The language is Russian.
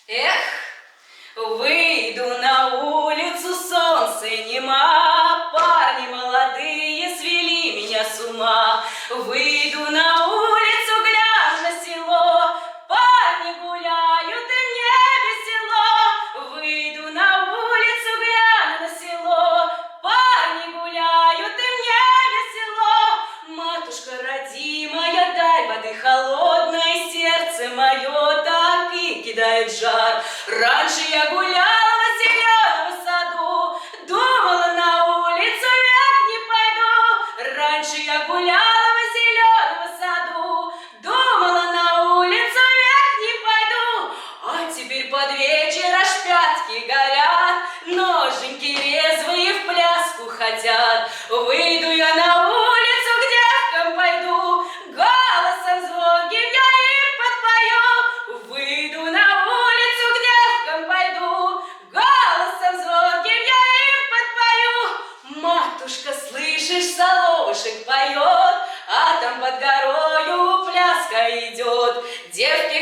Эх, выйду на улицу, солнце нема, парни молодые свели меня с ума. Выйду на улицу, гляну на село, парни гуляют, и мне весело. Выйду на улицу, гляну на село, парни гуляют, и мне весело. Матушка родимая, дай воды холодной, сердце мое так и кидает жар. Раньше я гуляла в зеленом саду, думала, на улицу век не пойду. Раньше я гуляла в зеленом саду, думала, на улицу век не пойду. А теперь под вечер аж пятки горят, ноженьки резвые в пляску хотят. Выйду я на улицу, к девкам пойду, голосом звонким я им подпою. Выйду на улицу, к девкам пойду, голосом звонким я им подпою. Матушка, слышишь, соловушек поет, а там под горою пляска идет. Девки